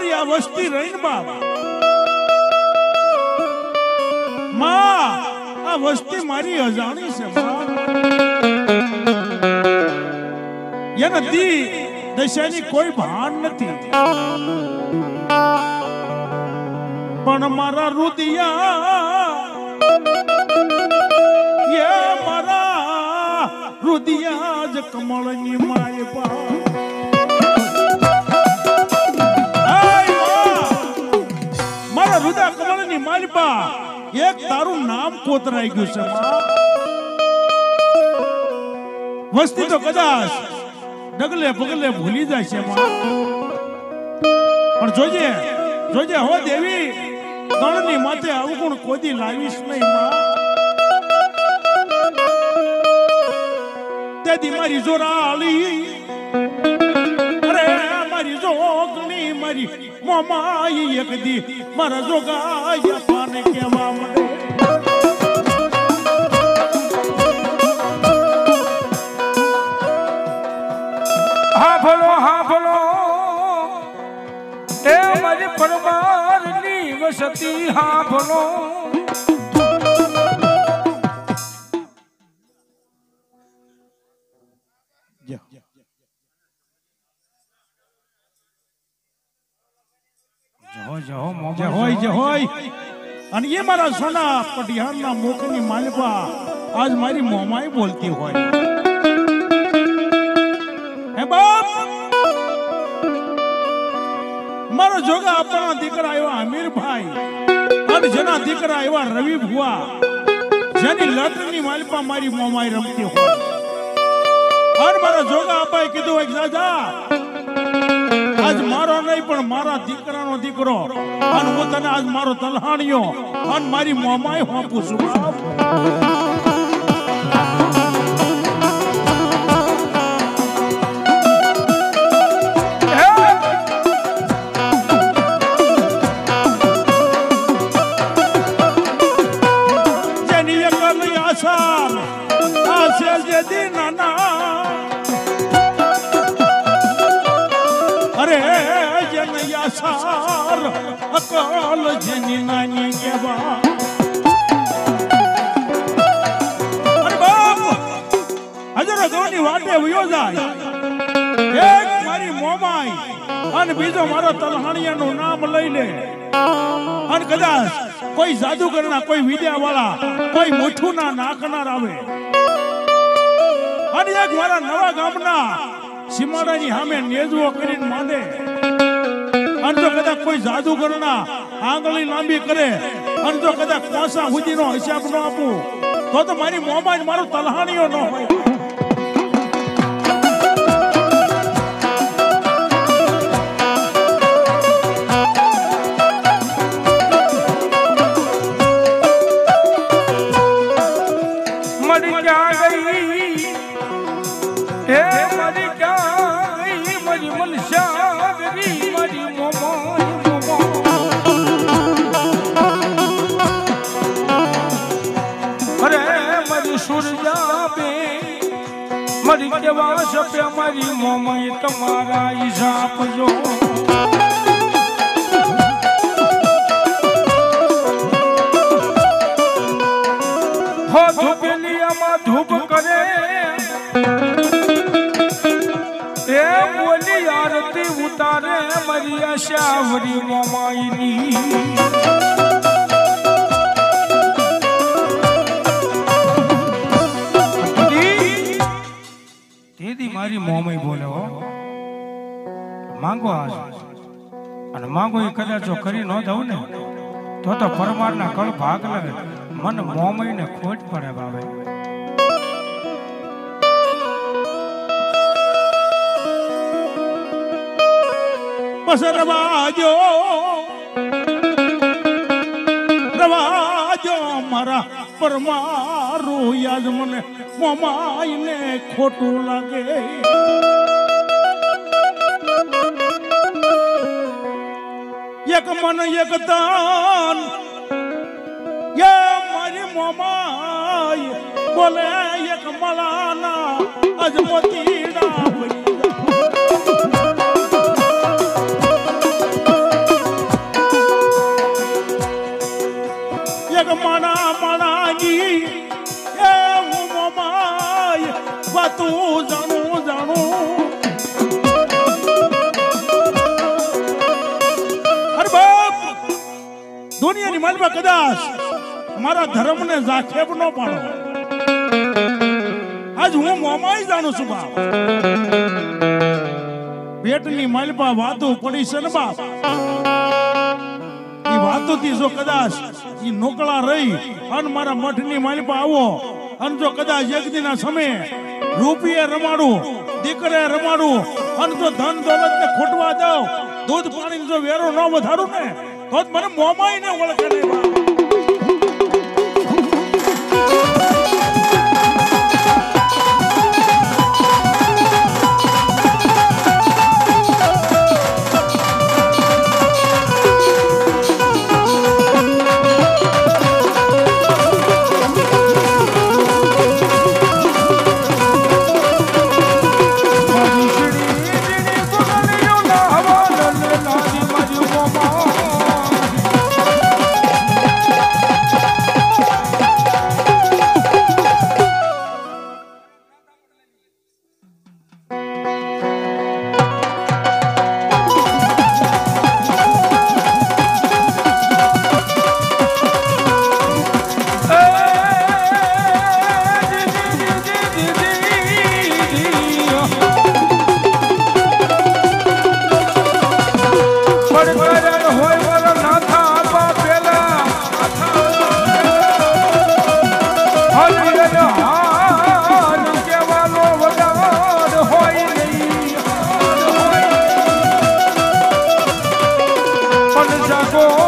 અમારી આ વસ્તી રહીને બાપ માં આ વસ્તી મારી અજાણી છે માં એને દી દશાની કોઈ ભાન નથી પણ મારા રુદિયા મારા રુદિયા જ કમળની માય પા મારા રુદા કમળની માય પા એક તારું નામ કોતરાઈ ગયું છે વસ્તી તો કદાચ ડગલે પગલે ભૂલી જાય છે પણ જોજે જોજે હો દેવી ગણની માથે અવગુણ કોદી લાવીશ નહીં માં તેદી મારી જોરાલી અરે મારી જોગણી મારી મોમાઈ એક દી મારા જોગાયા પાને કેવા મળે હા ભલો એ મારી પરમારની વસતી હા ભલો અને એ મારા સોના પટિયારના મોકની માલપા આજ મારી મોમાઈ બોલતી હોય હે બાપ મારો જોગા આપણા દીકરા આવ્યા અમીરભાઈ અને જેના દીકરા આવ્યા રવિ ભુવા જેની લટની માલપા મારી મોમાઈ રમતી હોય અને મારા જોગા આપાએ કીધું હોય દાદા આજ મારો નહીં પણ મારા દીકરાનો દીકરો અને હું તને આજ મારો તલહાણીયો અને મારી મોમાઈ હોપું છું બાપ અકાલ જેની નાની કેવા અરે બાપ હજારો ગોની વાટે વયો જાય એક મારી મોમાઈ અને બીજો મારો તલહાણિયાનું નામ લઈ લે અને કદાચ કોઈ જાદુગરના કોઈ વિદ્યા વાળા કોઈ મોઠું ના નાખનાર આવે અને એક મારા નવા ગામના સીમાડાની સામે નેજવો કરીને માંડે અને જો કદાચ કોઈ જાદુગરના આંગળી લાંબી કરે અને જો કદાચ કોસા સુધીનો હિસાબ ન આપું તો મારી મોમાં મારો તલહાણીઓ ન હોય મરી કેવા સપે મારી મોમાઈ તમારા હિસાબ જો હો ધૂપેલી આમાં ધૂપ કરે એ બોલી આરતી ઉતારે મારી આશાવરી મોમાઈની મારી મોમાઈ બોલે હો માંગો આજ અને માંગો એ કદાચ જો કરી ન દઉં ને તો પરમારના કળ ભાગ લાગે મન મોમાઈ ને ખોટ પડે બાબે બસ રવાજો મારા પરમારું યાદ મને મોમાઈ ને ખોટું લાગે એક મન એક તાન મારી મોમાઈ બોલે એક મલાના અજમતીડા ની માલમાં કદાચ મારા ધર્મને જાખેબ ન પાડો, આજ હું મોમાઈ જાણું છું બાપ. પેટની માલપા વાતો પડી છે ને બાપ, એ વાતોથી જો કદાચ એ નોકળા રહી અને મારા મઠની માલપા આવો અને જો કદાચ એક દિના સમયે રૂપિયે રમાડું, દીકરે રમાડું અને જો ધન દોલત ને ખોટવા દઉં, દૂધ પાણી જો વેરો ન વધારું ને તો જ મને મોમાઈ ને ઓળખે નહીં બાપ. જાગો